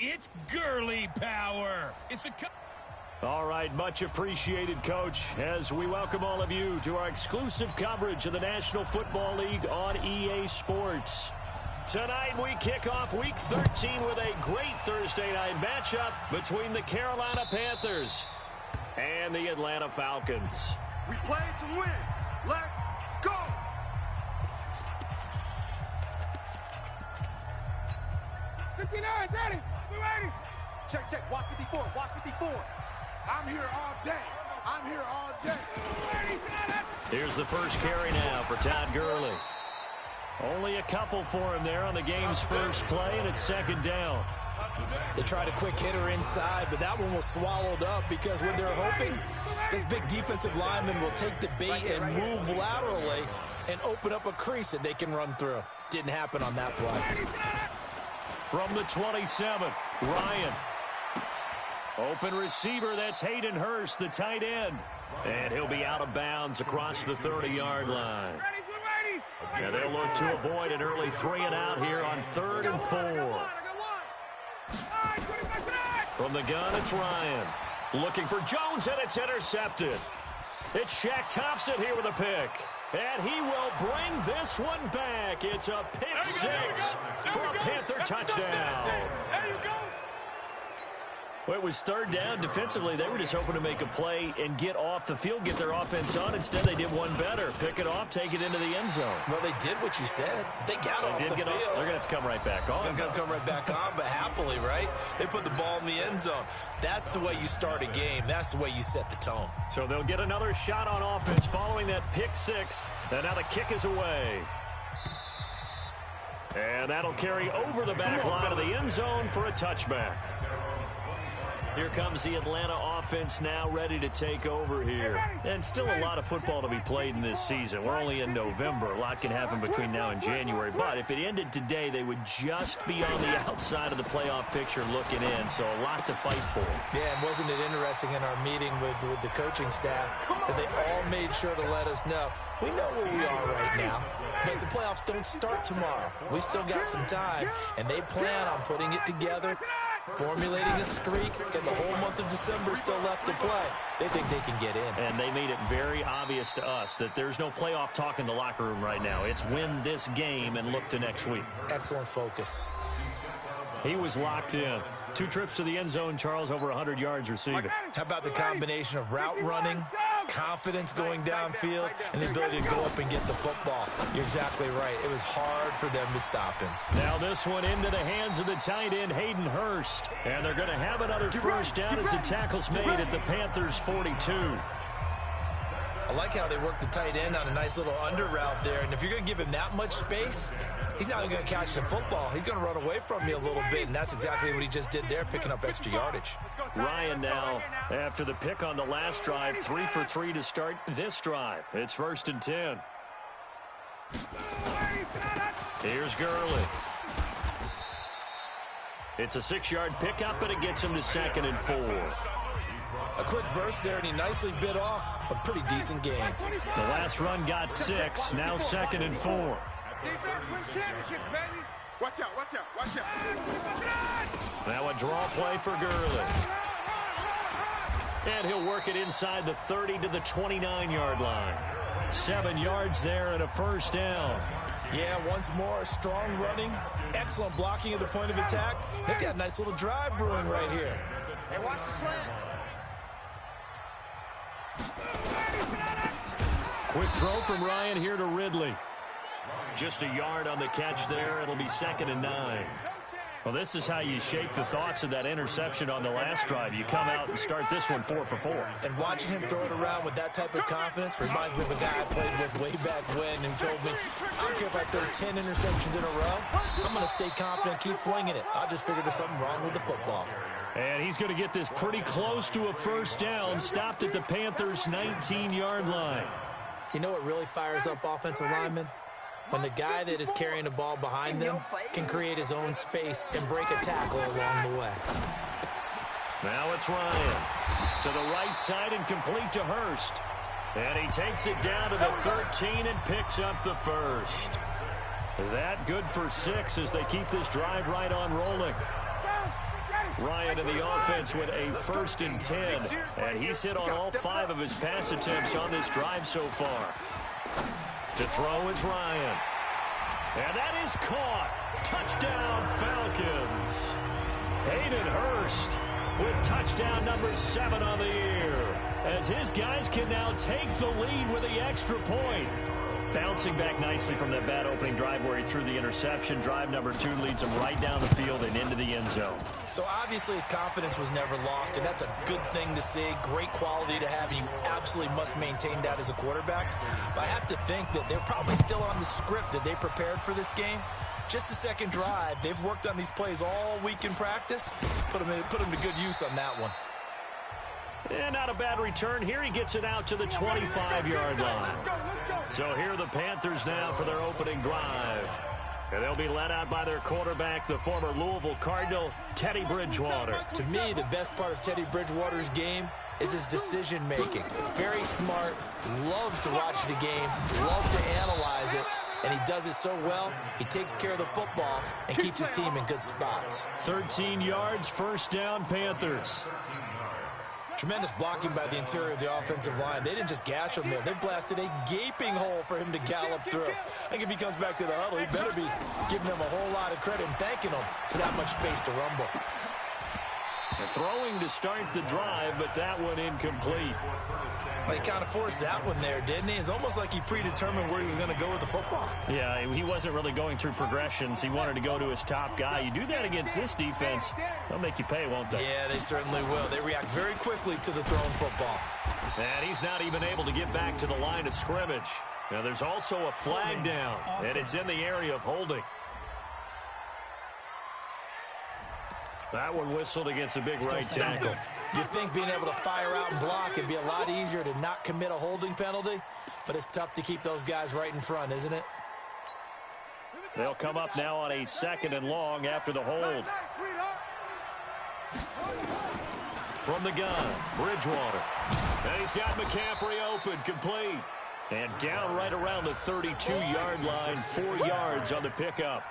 It's girly power. It's a... All right, much appreciated, Coach, as we welcome all of you to our exclusive coverage of the National Football League on EA Sports. Tonight we kick off Week 13 with a great Thursday night matchup between the Carolina Panthers and the Atlanta Falcons. We play to win. Let's go! Daddy, we ready. Check. Watch 54. I'm here all day. Here's the first carry now for Todd Gurley. Only a couple for him there on the game's first play, and it's second down. They tried a quick hitter inside, but that one was swallowed up because what they're hoping, this big defensive lineman will take the bait and move laterally and open up a crease that they can run through. Didn't happen on that play. From the 27, Ryan. Open receiver, that's Hayden Hurst, the tight end. And he'll be out of bounds across the 30-yard line. Now they'll look to avoid an early 3-and-out here on 3rd and 4. From the gun, it's Ryan. Looking for Jones, and it's intercepted. It's Shaq Thompson here with a pick. And he will bring this one back. It's a pick six for a Panther touchdown. There you go. Well, it was third down. Defensively, they were just hoping to make a play and get off the field, get their offense on. Instead, they did one better. Pick it off, take it into the end zone. Well, they did what you said. They got off the field. They're going to have to come right back on. They're going to come right back on, but happily, right? They put the ball in the end zone. That's the way you start a game. That's the way you set the tone. So they'll get another shot on offense following that pick six. And now the kick is away. And that'll carry over the back line of the end zone for a touchback. Here comes the Atlanta offense now ready to take over here. And still a lot of football to be played in this season. We're only in November. A lot can happen between now and January. But if it ended today, they would just be on the outside of the playoff picture looking in. So a lot to fight for. Yeah, and wasn't it interesting in our meeting with the coaching staff that they all made sure to let us know, we know where we are right now, but the playoffs don't start tomorrow. We still got some time, and they plan on putting it together, formulating a streak, and the whole month of December still left to play. They think they can get in. And they made it very obvious to us that there's no playoff talk in the locker room right now. It's win this game and look to next week. Excellent focus. He was locked in. 2 trips to the end zone, Charles, over 100 yards receiving. How about the combination of route running, confidence going downfield, and the ability to go up and get the football? You're exactly right. It was hard for them to stop him. Now this one into the hands of the tight end, Hayden Hurst. And they're going to have another first down as the tackle's made at the Panthers' 42. I like how they work the tight end on a nice little under route there. And if you're going to give him that much space, he's not going to catch the football. He's going to run away from you a little bit, and that's exactly what he just did there, picking up extra yardage. Ryan now, after the pick on the last drive, 3 for 3 to start this drive. It's 1st and 10. Here's Gurley. It's a 6-yard pickup, and it gets him to 2nd and 4. A quick burst there, and he nicely bit off a pretty decent game. The last run got 6, now 2nd and 4. Defense wins championships, baby. Watch out. Now a draw play for Gurley. And he'll work it inside the 30 to the 29-yard line. 7 yards there and a first down. Yeah, once more, strong running, excellent blocking at the point of attack. They've got a nice little drive brewing right here. Hey, watch the slant. Quick throw from Ryan here to Ridley. Just a yard on the catch there. It'll be 2nd and 9. Well, this is how you shape the thoughts of that interception on the last drive. You come out and start this one 4 for 4. And watching him throw it around with that type of confidence reminds me of a guy I played with way back when who told me, I don't care if I throw 10 interceptions in a row. I'm going to stay confident, keep flinging it. I just figured there's something wrong with the football. And he's going to get this pretty close to a first down, stopped at the Panthers' 19-yard line. You know what really fires up offensive linemen? When the guy that is carrying the ball behind them can create his own space and break a tackle along the way. Now it's Ryan. To the right side and complete to Hurst. And he takes it down to the 13 and picks up the first. That good for 6 as they keep this drive right on rolling. Ryan in the offense with a 1st and 10. And he's hit on all 5 of his pass attempts on this drive so far. To throw is Ryan. And that is caught. Touchdown, Falcons. Hayden Hurst with touchdown number 7 on the year, as his guys can now take the lead with the extra point. Bouncing back nicely from that bad opening drive where he threw the interception. Drive number 2 leads him right down the field and into the end zone. So obviously his confidence was never lost, and that's a good thing to see. Great quality to have, and you absolutely must maintain that as a quarterback. But I have to think that they're probably still on the script that they prepared for this game. Just the second drive. They've worked on these plays all week in practice. Put them to good use on that one. And not a bad return. Here he gets it out to the 25-yard line. So here are the Panthers now for their opening drive. And they'll be led out by their quarterback, the former Louisville Cardinal, Teddy Bridgewater. To me, the best part of Teddy Bridgewater's game is his decision-making. Very smart, loves to watch the game, loves to analyze it, and he does it so well, he takes care of the football and keeps his team in good spots. 13 yards, 1st down, Panthers. Tremendous blocking by the interior of the offensive line. They didn't just gash him there. They blasted a gaping hole for him to gallop through. I think if he comes back to the huddle, he better be giving them a whole lot of credit and thanking them for that much space to rumble. Throwing to start the drive, but that one incomplete. Well, he kind of forced that one there, didn't he? It's almost like he predetermined where he was going to go with the football. Yeah, he wasn't really going through progressions. He wanted to go to his top guy. You do that against this defense, they'll make you pay, won't they? Yeah, they certainly will. They react very quickly to the thrown football. And he's not even able to get back to the line of scrimmage. Now, there's also a flag down, and it's in the area of holding. That one whistled against a big right tackle. You'd think being able to fire out and block would be a lot easier to not commit a holding penalty, but it's tough to keep those guys right in front, isn't it? They'll come up now on a 2nd and long after the hold. From the gun, Bridgewater. And he's got McCaffrey open, complete. And down right around the 32-yard line, 4 yards on the pickup.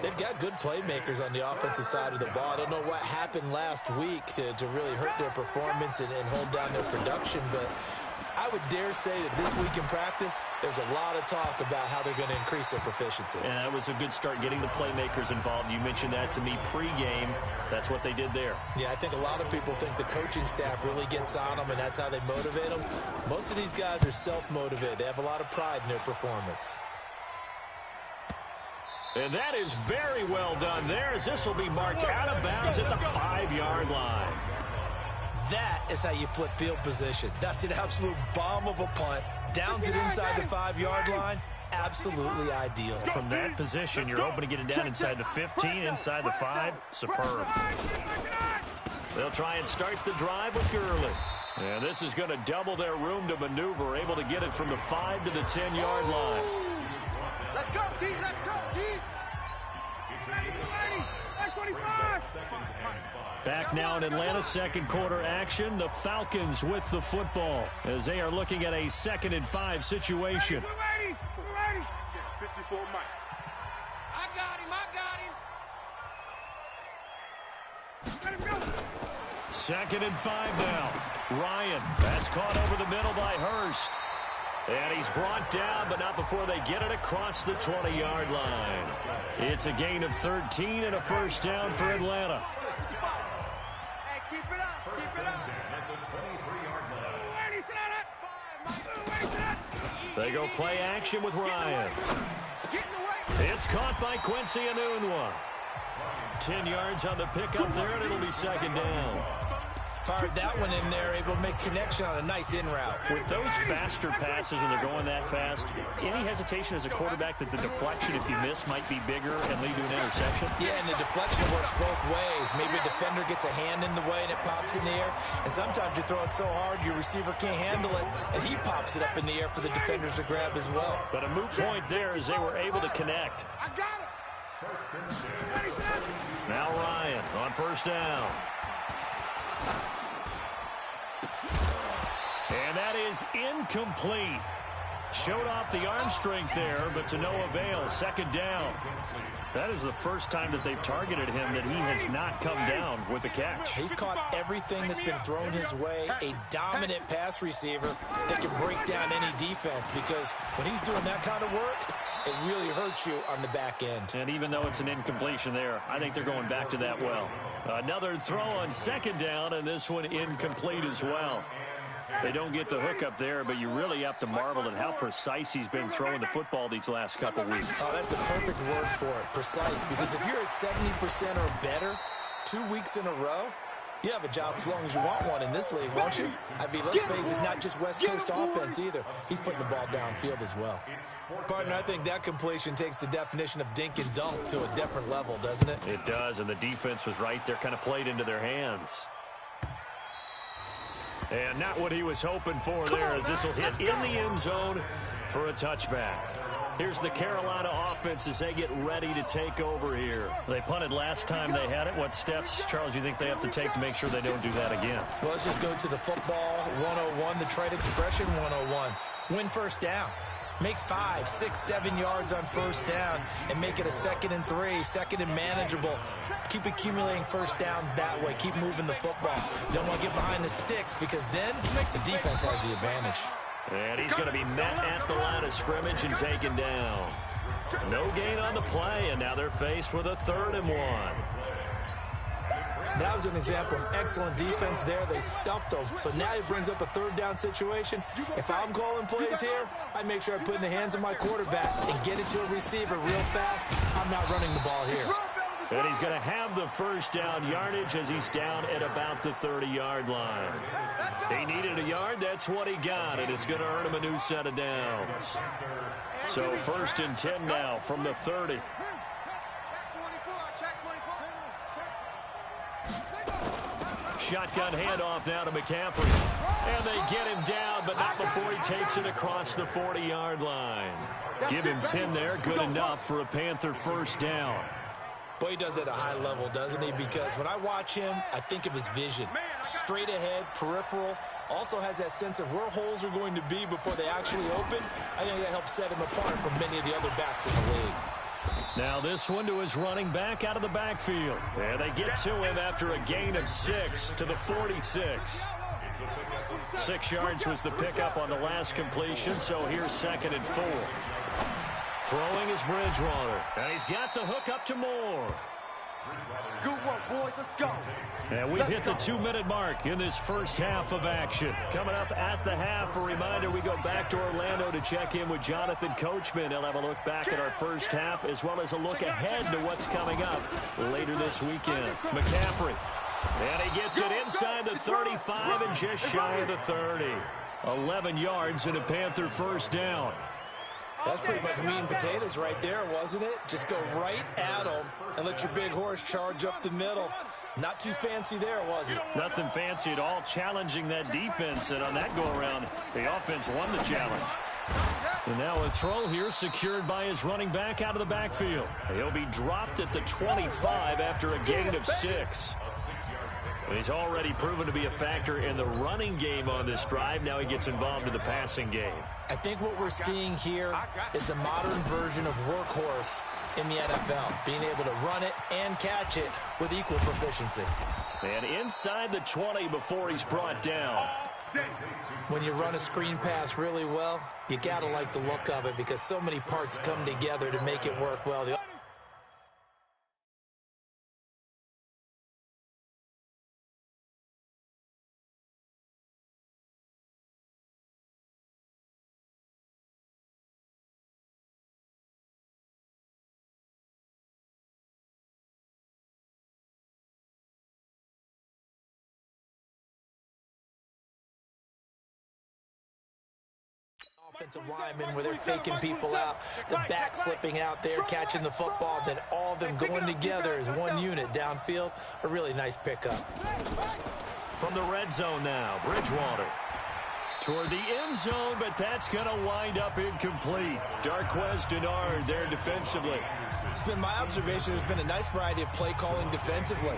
They've got good playmakers on the offensive side of the ball. I don't know what happened last week to really hurt their performance and hold down their production, but I would dare say that this week in practice, there's a lot of talk about how they're going to increase their proficiency. And that was a good start, getting the playmakers involved. You mentioned that to me pregame. That's what they did there. Yeah, I think a lot of people think the coaching staff really gets on them, and that's how they motivate them. Most of these guys are self-motivated. They have a lot of pride in their performance. And that is very well done there, as this will be marked out of bounds at the 5-yard line. That is how you flip field position. That's an absolute bomb of a punt. Downs it inside the 5-yard line. Absolutely ideal. From that position, you're hoping to get it down inside the 15, inside the 5. Superb. They'll try and start the drive with Gurley. And this is going to double their room to maneuver, able to get it from the 5 to the 10-yard line. Let's go, D. Let's go, D. Back now in Atlanta, 2nd quarter action. The Falcons with the football as they are looking at a 2nd and 5 situation. We're ready. 54 Mike. I got him. Let him go. 2nd and 5 now. Ryan, that's caught over the middle by Hurst. And he's brought down, but not before they get it across the 20-yard line. It's a gain of 13 and a 1st down for Atlanta. Hey, keep it up. Keep it up. They go play action with Ryan. It's caught by Quincy Enunwa. 10 yards on the pickup there, and it'll be 2nd down. Fired that one in there, able to make connection on a nice in route. With those faster passes and they're going that fast, any hesitation as a quarterback that the deflection, if you miss, might be bigger and lead to an interception? Yeah, and the deflection works both ways. Maybe a defender gets a hand in the way and it pops in the air. And sometimes you throw it so hard your receiver can't handle it, and he pops it up in the air for the defenders to grab as well. But a moot point there as they were able to connect. I got it. Now Ryan on 1st down. And that is incomplete. Showed off the arm strength there, but to no avail. Second down. That is the first time that they've targeted him that he has not come down with a catch. He's caught everything that's been thrown his way. A dominant pass receiver that can break down any defense, because when he's doing that kind of work, it really hurts you on the back end. And even though it's an incompletion there, I think they're going back to that well. Another throw on second down, and this one incomplete as well. They don't get the hook up there, but you really have to marvel at how precise he's been throwing the football these last couple weeks. Oh, that's a perfect word for it, precise, because if you're at 70% or better 2 weeks in a row, you have a job as long as you want one in this league, won't you? I mean, let's face it, it's not just West Coast offense either. He's putting the ball downfield as well. Partner, I think that completion takes the definition of dink and dunk to a different level, doesn't it? It does, and the defense was right there, kind of played into their hands. And not what he was hoping for there, as this will hit in the end zone for a touchback. Here's the Carolina offense as they get ready to take over here. They punted last time they had it. What steps, Charles, you think they have to take to make sure they don't do that again? Well, let's just go to the football 101, the trade expression 101. Win first down. Make 5, 6, 7 yards on first down and make it a 2nd and 3, 2nd and manageable. Keep accumulating first downs that way. Keep moving the football. Don't want to get behind the sticks, because then the defense has the advantage. And he's going to be met at the line of scrimmage and taken down. No gain on the play, and now they're faced with a 3rd and 1. That was an example of excellent defense there. They stuffed them. So now he brings up a 3rd down situation. If I'm calling plays here, I make sure I put in the hands of my quarterback and get it to a receiver real fast. I'm not running the ball here. And he's going to have the first down yardage as he's down at about the 30-yard line. He needed a yard. That's what he got, and it's going to earn him a new set of downs. So 1st and 10 now from the 30. Shotgun handoff now to McCaffrey. And they get him down, but not before he takes it across the 40-yard line. Give him 10 there, good enough for a Panther first down. Boy, he does it at a high level, doesn't he? Because when I watch him, I think of his vision. Straight ahead, peripheral. Also has that sense of where holes are going to be before they actually open. I think that helps set him apart from many of the other backs in the league. Now this one to his running back out of the backfield. And they get to him after a gain of 6 to the 46. 6 yards was the pickup on the last completion, so here's 2nd and 4. Throwing is Bridgewater. And he's got the hook up to Moore. Good work, boys. Let's go. And we've hit the 2-minute mark in this first half of action. Coming up at the half, a reminder, we go back to Orlando to check in with Jonathan Coachman. He'll have a look back at our first half, as well as a look ahead to what's coming up later this weekend. McCaffrey. And he gets it inside the 35 and just shy of the 30. 11 yards and a Panther first down. That's pretty much meat and potatoes right there, wasn't it? Just go right at them and let your big horse charge up the middle. Not too fancy there, was it? Nothing fancy at all, challenging that defense. And on that go-around, the offense won the challenge. And now a throw here secured by his running back out of the backfield. He'll be dropped at the 25 after a gain of 6. He's already proven to be a factor in the running game on this drive. Now he gets involved in the passing game. I think what we're seeing here is the modern version of workhorse in the NFL, being able to run it and catch it with equal proficiency. And inside the 20 before he's brought down. When you run a screen pass really well, you got to like the look of it, because so many parts come together to make it work well. Offensive linemen where they're faking people out, the back slipping out there, catching the football, then all of them going together as one unit downfield. A really nice pickup. From the red zone now, Bridgewater. Toward the end zone, but that's going to wind up incomplete. Darquez Denard there defensively. It's been my observation there's been a nice variety of play calling defensively.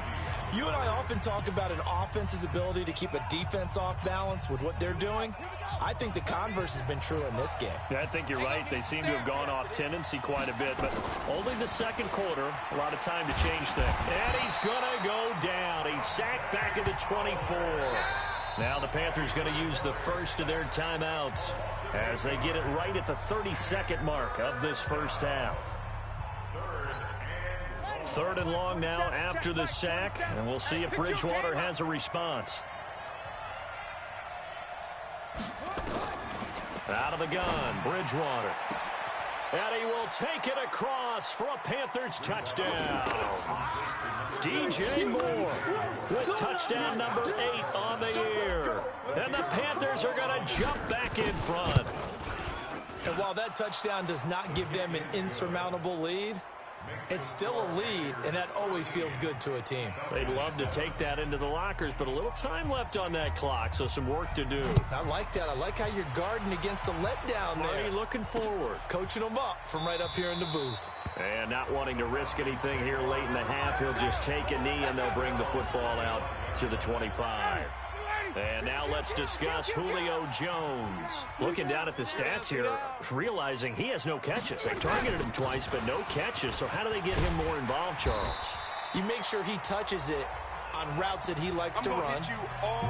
You and I often talk about an offense's ability to keep a defense off balance with what they're doing. I think the converse has been true in this game. Yeah, I think you're right. They seem to have gone off tendency quite a bit, but only the second quarter, a lot of time to change things. And he's going to go down. He's sacked back at the 24. Now the Panthers going to use the first of their timeouts as they get it right at the 32nd mark of this first half. 3rd and long now after the sack, and we'll see if Bridgewater has a response. Out of the gun, Bridgewater. And he will take it across for a Panthers touchdown. DJ Moore with touchdown number 8 on the year. And the Panthers are going to jump back in front. And while that touchdown does not give them an insurmountable lead, it's still a lead, and that always feels good to a team. They'd love to take that into the lockers, but a little time left on that clock, so some work to do. I like that. I like how you're guarding against a letdown there. Marty looking forward. Coaching them up from right up here in the booth. And not wanting to risk anything here late in the half, he'll just take a knee, and they'll bring the football out to the 25. And now let's discuss Julio Jones. Looking down at the stats here, realizing he has no catches. They targeted him twice, but no catches. So how do they get him more involved, Charles? You make sure he touches it on routes that he likes to run.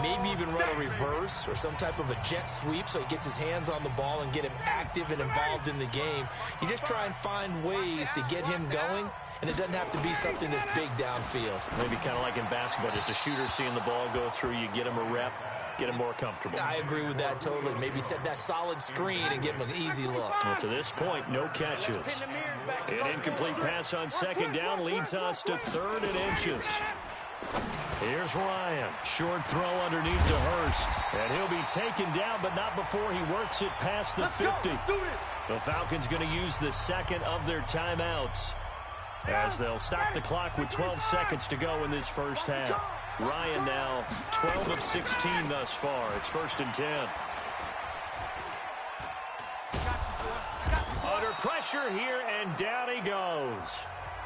Maybe even run a reverse or some type of a jet sweep so he gets his hands on the ball and get him active and involved in the game. You just try and find ways to get him going. And it doesn't have to be something that's big downfield. Maybe kind of like in basketball, just a shooter seeing the ball go through, you get him a rep, get him more comfortable. I agree with that totally. Maybe set that solid screen and give him an easy look. Well, to this point, no catches. An incomplete pass on 2nd down leads us to 3rd and inches. Here's Ryan. Short throw underneath to Hurst. And he'll be taken down, but not before he works it past the 50. The Falcons going to use the 2nd of their timeouts, as they'll stop the clock with 12 seconds to go in this first half. Ryan now 12 of 16 thus far. It's 1st and 10. Under pressure here, and down he goes.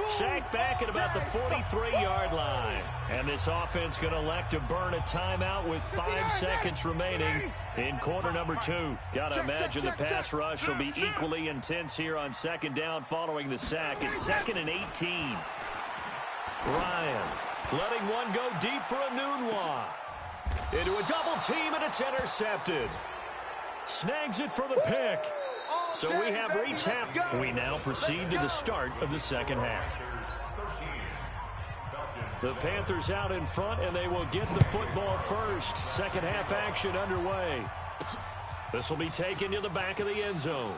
Sacked back at about the 43-yard line. And this offense going to elect to burn a timeout with 5 seconds remaining in quarter number 2. Got to imagine the pass rush will be equally intense here on 2nd down following the sack. It's 2nd and 18. Ryan letting one go deep for a Nunwa. Into a double team, and it's intercepted. Snags it for the pick. So we have reached half. We now proceed to the start of the 2nd half. The Panthers out in front, and they will get the football first. 2nd half action underway. This will be taken to the back of the end zone.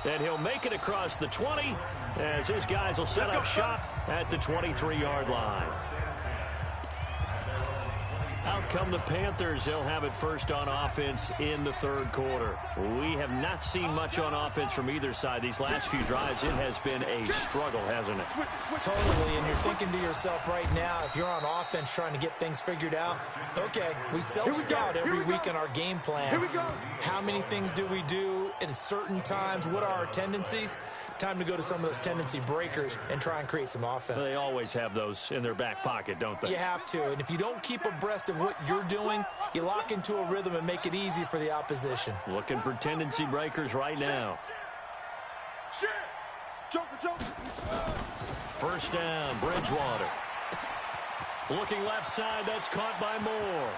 And he'll make it across the 20 as his guys will set up shop at the 23-yard line. Out come the Panthers. They'll have it first on offense in the 3rd quarter. We have not seen much on offense from either side. These last few drives, it has been a struggle, hasn't it? Totally, and you're thinking to yourself right now, if you're on offense trying to get things figured out, okay, we self-scout every week in our game plan. How many things do we do at certain times? What are our tendencies? Time to go to some of those tendency breakers and try and create some offense. They always have those in their back pocket, don't they? You have to, and if you don't keep abreast of what you're doing, you lock into a rhythm and make it easy for the opposition. Looking for tendency breakers right now. First down, Bridgewater. Looking left side, that's caught by Moore.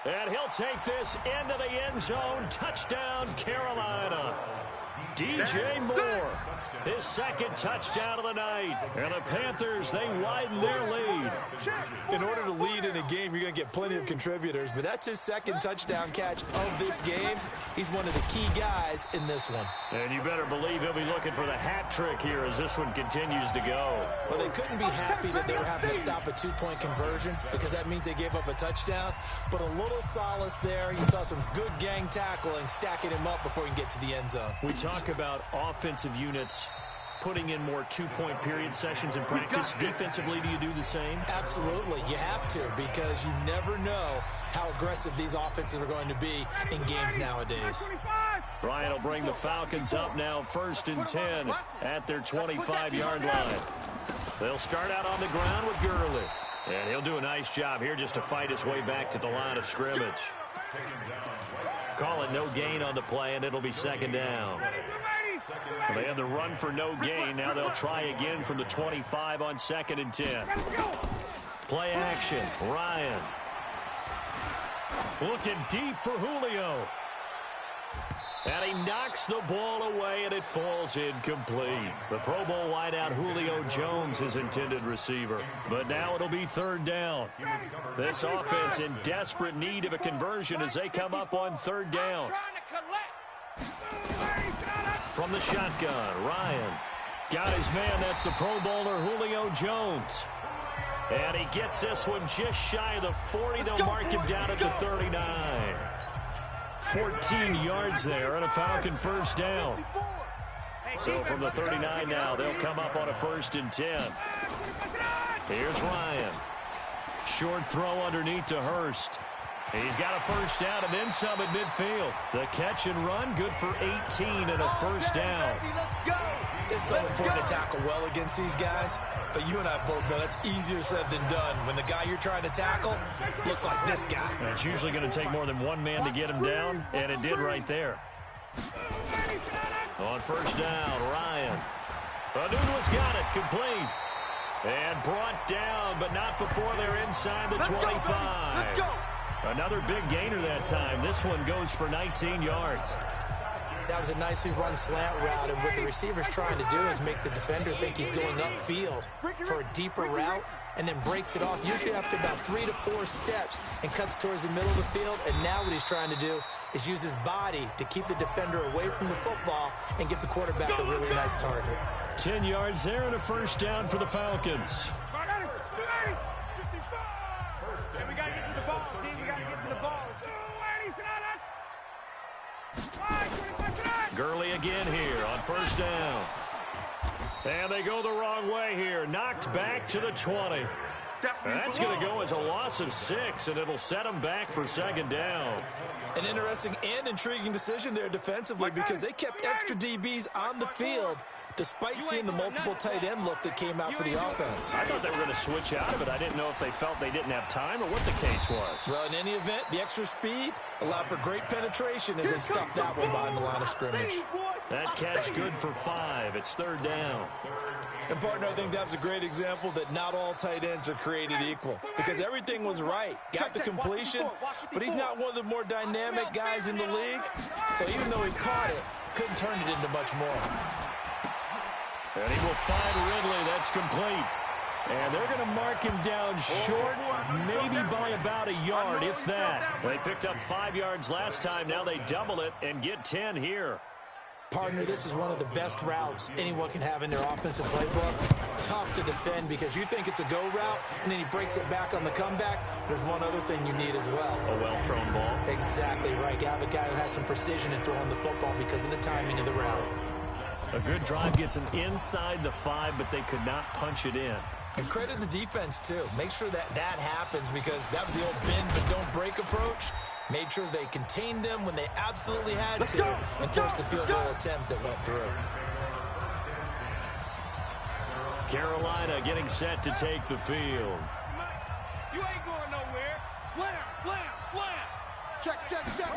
And he'll take this into the end zone. Touchdown, Carolina. DJ Moore, his 2nd touchdown of the night. And the Panthers, they widen their lead. In order to lead in a game, you're going to get plenty of contributors, but that's his 2nd touchdown catch of this game. He's one of the key guys in this one. And you better believe he'll be looking for the hat trick here as this one continues to go. Well, they couldn't be happy that they were having to stop a 2-point conversion because that means they gave up a touchdown. But a little solace there. You saw some good gang tackling, stacking him up before he can get to the end zone. We talk about offensive units putting in more 2-point period sessions in practice. Defensively, do you do the same? Absolutely. You have to, because you never know how aggressive these offenses are going to be in games nowadays. Ryan will bring the Falcons up now 1st and 10 at their 25-yard line. They'll start out on the ground with Gurley. And he'll do a nice job here just to fight his way back to the line of scrimmage. Call it no gain on the play, and it'll be second down. Well, they had the run for no gain. Now they'll try again from the 25 on 2nd and 10. Play action. Ryan. Looking deep for Julio. And he knocks the ball away, and it falls incomplete. The Pro Bowl wideout Julio Jones is intended receiver. But now it'll be 3rd down. This offense in desperate need of a conversion as they come up on 3rd down. From the shotgun, Ryan got his man. That's the Pro Bowler Julio Jones. And he gets this one just shy of the 40. They'll mark him down at the 39. 14 yards there and a Falcon 1st down. So from the 39 now, they'll come up on a 1st and 10. Here's Ryan. Short throw underneath to Hurst. He's got a 1st down and then some at midfield. The catch and run, good for 18 and a 1st down. It's so important to tackle well against these guys, but you and I both know that's easier said than done. When the guy you're trying to tackle looks like this guy. And it's usually going to take more than one man to get him down, and it did right there. On 1st down, Ryan. Anunu's got it, complete. And brought down, but not before they're inside the 25. Another big gainer that time. This one goes for 19 yards. That was a nicely run slant route, and what the receiver's trying to do is make the defender think he's going upfield for a deeper route and then breaks it off, usually after about 3 to 4 steps, and cuts towards the middle of the field. And now what he's trying to do is use his body to keep the defender away from the football and give the quarterback a really nice target. 10 yards there and a 1st down for the Falcons. We got to get to the ball, team. We got to get to the ball. Gurley again here on 1st down. And they go the wrong way here. Knocked back to the 20. That's going to go as a loss of 6, and it'll set them back for 2nd down. An interesting and intriguing decision there defensively, because they kept extra DBs on the field despite seeing the multiple tight end look that came out for the offense. I thought they were going to switch out of it. I didn't know if they felt they didn't have time or what the case was. Well, in any event, the extra speed allowed for great penetration as they stuffed that one behind the line of scrimmage. That catch good for 5. It's 3rd down. And, partner, I think that's a great example that not all tight ends are created equal, because everything was right. Got the completion, but he's not one of the more dynamic guys in the league. So even though he caught it, couldn't turn it into much more. And he will find Ridley. That's complete. And they're going to mark him down short, maybe by about a yard, if that. They picked up 5 yards last time. Now they double it and get 10 here. Partner, this is one of the best routes anyone can have in their offensive playbook. Tough to defend because you think it's a go route, and then he breaks it back on the comeback. There's one other thing you need as well. A well-thrown ball. Exactly right. You have a guy who has some precision in throwing the football because of the timing of the route. A good drive gets him inside the 5, but they could not punch it in. And credit the defense, too. Make sure that happens, because that was the old bend but don't break approach. Made sure they contained them when they absolutely had to and forced the field goal attempt that went through. Carolina getting set to take the field. You ain't going nowhere. Slam, slam, slam. Check, check, check.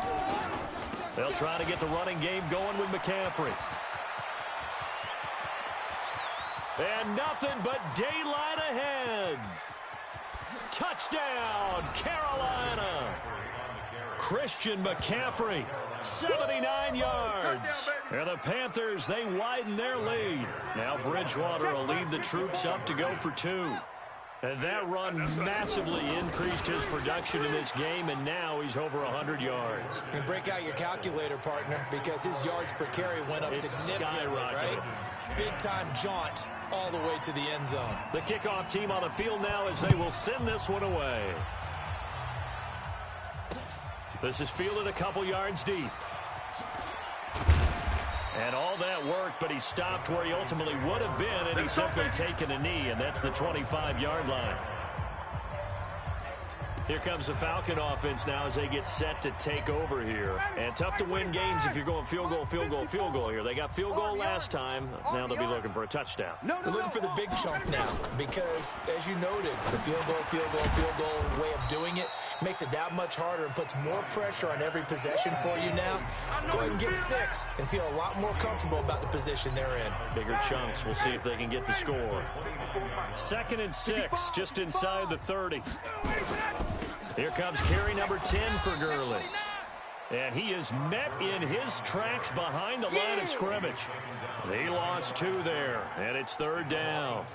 They'll try to get the running game going with McCaffrey. And nothing but daylight ahead. Touchdown, Carolina. Christian McCaffrey, 79 yards. And the Panthers, they widen their lead. Now Bridgewater will lead the troops up to go for 2. And that run massively increased his production in this game, and now he's over 100 yards. And break out your calculator, partner, because his yards per carry went up significantly, right? Big-time jaunt all the way to the end zone. The kickoff team on the field now as they will send this one away. This is fielded a couple yards deep. And all that worked, but he stopped where he ultimately would have been, and he's simply taken a knee, and that's the 25-yard line. Here comes the Falcon offense now as they get set to take over here. And tough to win games if you're going field goal, field goal, field goal here. They got field goal last time. Now they'll be looking for a touchdown. They're looking for the big chunk now because, as you noted, the field goal way of doing it makes it that much harder and puts more pressure on every possession for you now. Go ahead and get 6 and feel a lot more comfortable about the position they're in. Bigger chunks. We'll see if they can get the score. 2nd and 6, just inside the 30. Here comes carry number 10 for Gurley. And he is met in his tracks behind the line of scrimmage. He lost 2 there, and it's 3rd down.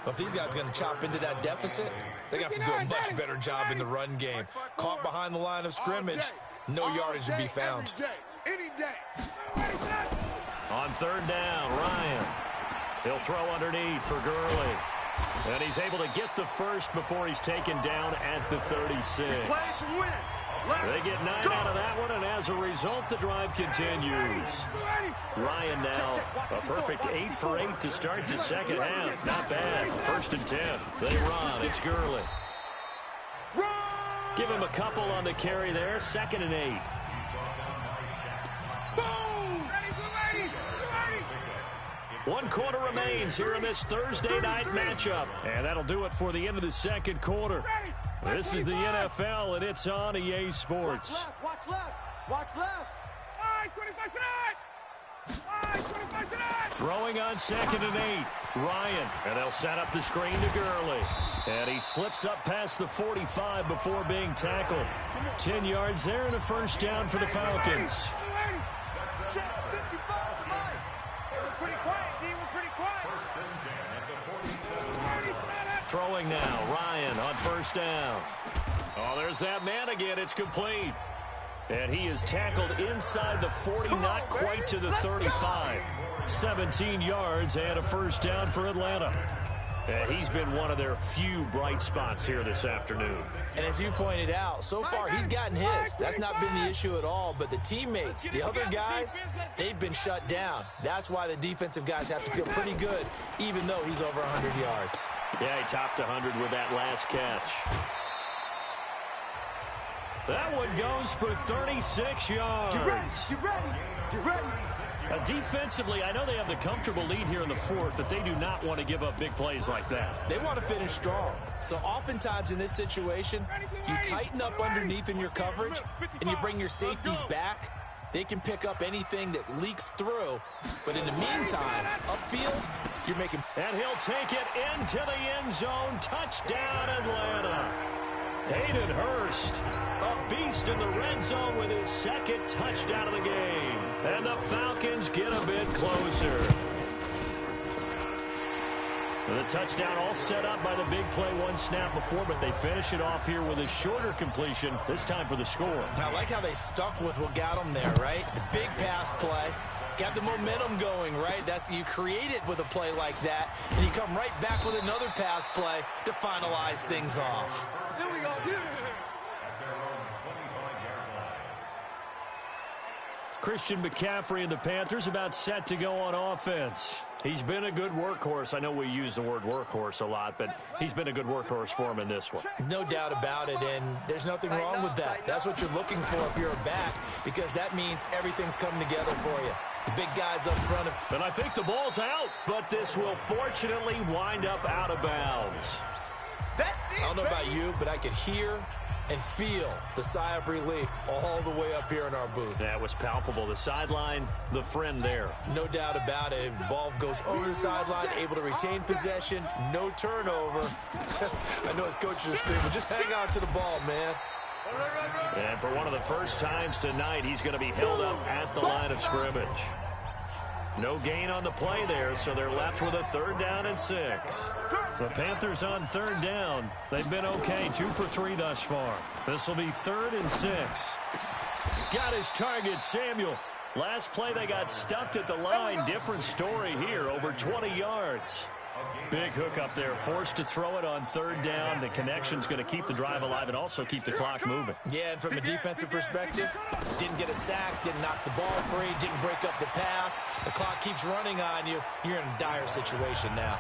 Well, if these guys are going to chop into that deficit, they got to do a much better job in the run game. Caught behind the line of scrimmage, no yardage to be found. On 3rd down, Ryan. He'll throw underneath for Gurley. And he's able to get the first before he's taken down at the 36. They get 9 out of that one, and as a result, the drive continues. Ryan now a perfect 8 for 8 to start the second half. Not bad. 1st and 10. They run. It's Gurley. Give him a couple on the carry there. 2nd and 8. 1 quarter remains here in this Thursday night matchup. And that'll do it for the end of the 2nd quarter. This is the NFL, and it's on EA Sports. Watch left. Watch left. 25 Throwing on 2nd and 8. Ryan. And they'll set up the screen to Gurley. And he slips up past the 45 before being tackled. 10 yards there and a 1st down for the Falcons. Throwing now, Ryan on 1st down. Oh, there's that man again. It's complete. And he is tackled inside the 40, not quite to the 35. 17 yards and a 1st down for Atlanta. And he's been one of their few bright spots here this afternoon. And as you pointed out, so far he's gotten his. That's not been the issue at all. But the teammates, the other guys, they've been shut down. That's why the defensive guys have to feel pretty good, even though he's over 100 yards. Yeah, he topped 100 with that last catch. That one goes for 36 yards. You ready? Defensively, I know they have the comfortable lead here in the 4th, but they do not want to give up big plays like that. They want to finish strong. So oftentimes in this situation, you tighten up underneath in your coverage, and you bring your safeties back. They can pick up anything that leaks through. But in the meantime, upfield, you're making... And he'll take it into the end zone. Touchdown, Atlanta. Hayden Hurst, a beast in the red zone with his 2nd touchdown of the game. And the Falcons get a bit closer. The touchdown all set up by the big play 1 snap before, but they finish it off here with a shorter completion, this time for the score. I like how they stuck with what got them there, right? The big pass play. Got the momentum going, right? You create it with a play like that, and you come right back with another pass play to finalize things off. Here we go. Christian McCaffrey and the Panthers about set to go on offense. He's been a good workhorse. I know we use the word workhorse a lot, but he's been a good workhorse for him in this one. No doubt about it, and there's nothing wrong with that. That's what you're looking for if you're a back, because that means everything's coming together for you. The big guys up front. And I think the ball's out, but this will fortunately wind up out of bounds. That's it, I don't know about you, but I could hear and feel the sigh of relief all the way up here in our booth. That was palpable. The sideline, the friend there. No doubt about it. If the ball goes over the sideline, able to retain possession, no turnover. I know his coaches are screaming, just hang on to the ball, man. And for one of the first times tonight, he's going to be held up at the line of scrimmage. No gain on the play there, so they're left with a 3rd down and 6. The Panthers on 3rd down. They've been okay, 2 for 3 thus far. This will be 3rd and 6. Got his target, Samuel. Last play they got stuffed at the line. Different story here, over 20 yards. Big hook up there, forced to throw it on 3rd down. The connection's going to keep the drive alive and also keep the clock moving. Yeah, and from a defensive perspective, didn't get a sack, didn't knock the ball free, didn't break up the pass. The clock keeps running on you. You're in a dire situation now.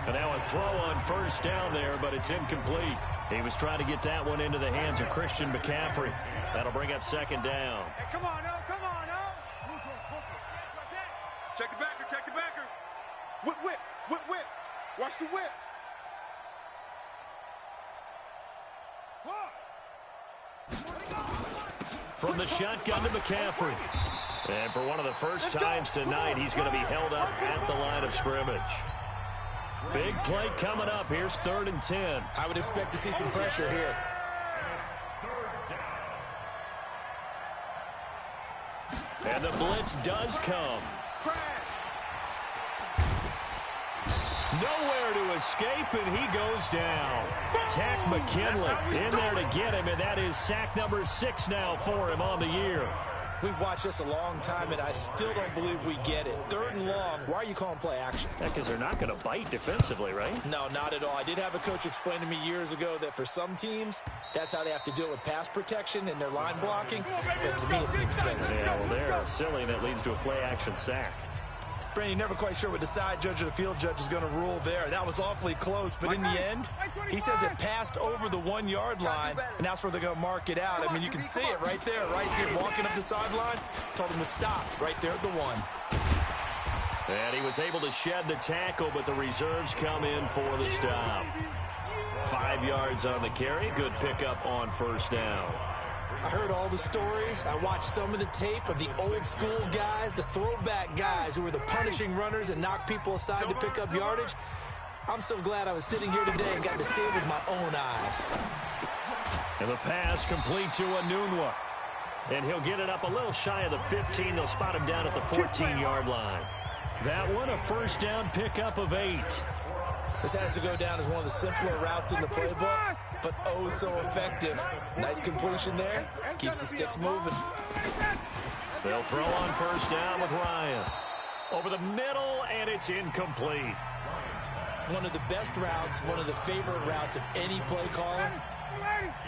And now a throw on first down there, but it's incomplete. He was trying to get that one into the hands of Christian McCaffrey. That'll bring up second down. Hey, come on, no, come on, no. Check the backer, check the backer. Whip, whip, whip, whip. Watch the whip. From the shotgun to McCaffrey. And for one of the first times tonight, he's going to be held up at the line of scrimmage. Big play coming up. Here's 3rd and 10. I would expect to see some pressure here. And the blitz does come. Nowhere to escape, and he goes down. Tack McKinley in there to get him, and that is sack number 6 now for him on the year. We've watched this a long time, and I still don't believe we get it. 3rd and long, why are you calling play action? Because they're not going to bite defensively, right? No, not at all. I did have a coach explain to me years ago that for some teams, that's how they have to deal with pass protection and their line blocking. But to me, it seems silly. Yeah, well, they're silly, and that leads to a play action sack. Brandon, you're never quite sure what the side judge or the field judge is going to rule there. That was awfully close, but in the end, he says it passed over the 1-yard line, and that's where they're going to mark it out. I mean, you can see it right there. Right, see him walking up the sideline. Told him to stop right there at the 1. And he was able to shed the tackle, but the reserves come in for the stop. 5 yards on the carry. Good pickup on first down. I heard all the stories. I watched some of the tape of the old school guys, the throwback guys who were the punishing runners and knocked people aside to pick up yardage. I'm so glad I was sitting here today and got to see it with my own eyes. And the pass complete to Anunwa. And he'll get it up a little shy of the 15. They'll spot him down at the 14-yard line. That one, a first down pickup of 8. This has to go down as one of the simpler routes in the playbook, but oh so effective. Nice completion there. Keeps the sticks moving. They'll throw on first down with Ryan. Over the middle, and it's incomplete. One of the best routes, one of the favorite routes of any play caller.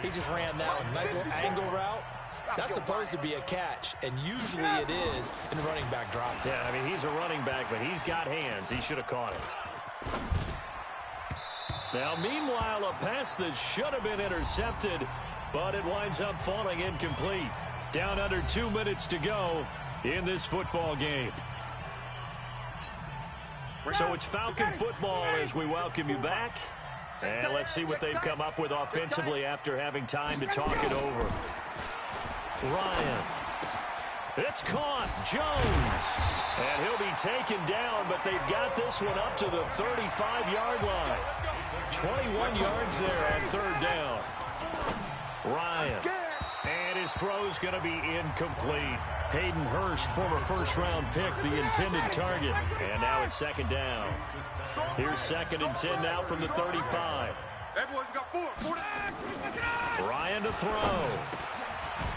He just ran that one. Nice little angle route. That's supposed to be a catch, and usually it is in running back drop. Yeah, I mean, he's a running back, but he's got hands. He should have caught it. Now, meanwhile, a pass that should have been intercepted, but it winds up falling incomplete. Down under 2 minutes to go in this football game. So it's Falcon football as we welcome you back. And let's see what they've come up with offensively after having time to talk it over. Ryan. It's caught. Jones. And he'll be taken down, but they've got this one up to the 35-yard line. 21 yards there on third down. Ryan. And his throw's going to be incomplete. Hayden Hurst, former first-round pick, the intended target. And now it's second down. Here's 2nd and 10 now from the 35. Ryan to throw.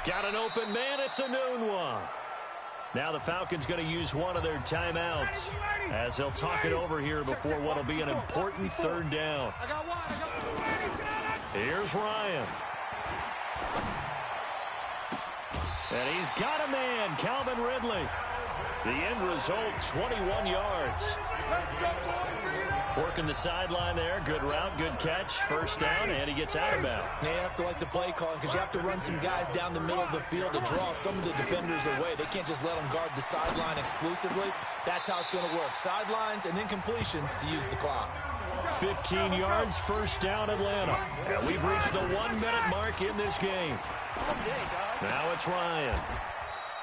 Got an open man. It's a noon one. Now the Falcons going to use one of their timeouts as they'll talk it over here before what will be an important third down. Here's Ryan. And he's got a man, Calvin Ridley. The end result, 21 yards. Working the sideline there. Good route, good catch. First down, and he gets out of bounds. You have to like the play calling because you have to run some guys down the middle of the field to draw some of the defenders away. They can't just let them guard the sideline exclusively. That's how it's going to work. Sidelines and incompletions to use the clock. 15 yards, first down, Atlanta. And we've reached the 1-minute mark in this game. Now it's Ryan.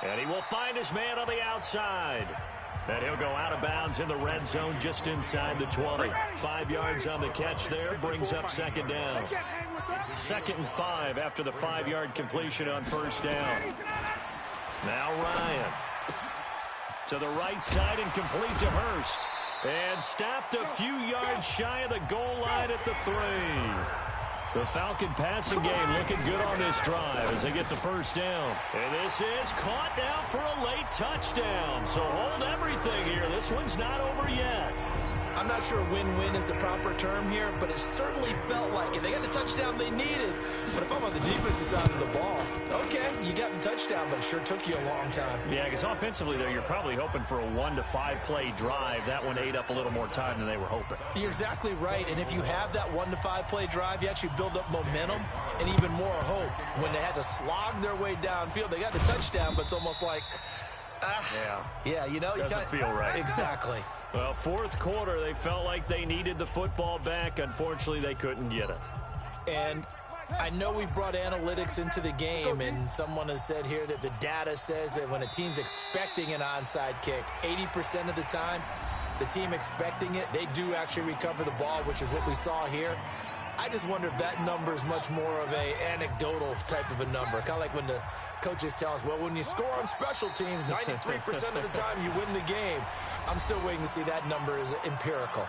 And he will find his man on the outside. And he'll go out of bounds in the red zone just inside the 20. 5 yards on the catch there, brings up second down. 2nd and 5 after the 5-yard completion on first down. Now Ryan. To the right side and complete to Hurst. And stopped a few yards shy of the goal line at the 3. The Falcon passing game looking good on this drive as they get the first down. And this is caught now for a late touchdown. So hold everything here. This one's not over yet. I'm not sure win-win is the proper term here, but it certainly felt like it. They got the touchdown they needed, but if I'm on the defensive side of the ball, okay, you got the touchdown, but it sure took you a long time. Yeah, because offensively there, you're probably hoping for a 1 to 5 play drive. That one ate up a little more time than they were hoping. You're exactly right, and if you have that 1 to 5 play drive, you actually build up momentum and even more hope. When they had to slog their way downfield, they got the touchdown, but it's almost like, yeah, you know, doesn't feel right. Exactly. Well, fourth quarter, they felt like they needed the football back. Unfortunately, they couldn't get it. And I know we brought analytics into the game, and someone has said here that the data says that when a team's expecting an onside kick, 80% of the time, the team expecting it, they do actually recover the ball, which is what we saw here. I just wonder if that number is much more of a anecdotal type of a number. Kind of like when the coaches tell us, well, when you score on special teams, 93% of the time you win the game. I'm still waiting to see that number is empirical.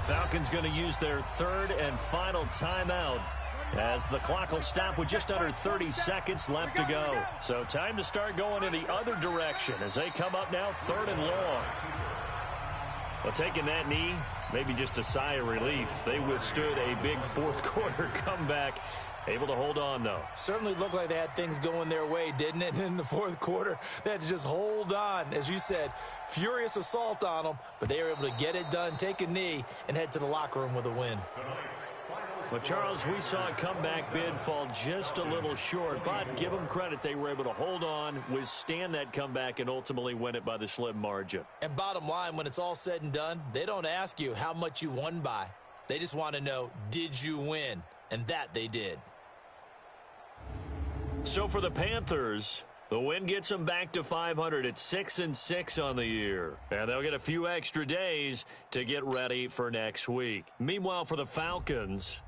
Falcons going to use their third and final timeout as the clock will stop with just under 30 seconds left to go. So time to start going in the other direction as they come up now 3rd and long. Well, taking that knee, maybe just a sigh of relief. They withstood a big fourth quarter comeback. Able to hold on, though. Certainly looked like they had things going their way, didn't it? In the fourth quarter, they had to just hold on. As you said, furious assault on them, but they were able to get it done, take a knee, and head to the locker room with a win. Well, Charles, we saw a comeback bid fall just a little short, but give them credit. They were able to hold on, withstand that comeback, and ultimately win it by the slim margin. And bottom line, when it's all said and done, they don't ask you how much you won by. They just want to know, did you win? And that they did. So for the Panthers, the win gets them back to 500 at 6-6 on the year. And they'll get a few extra days to get ready for next week. Meanwhile, for the Falcons,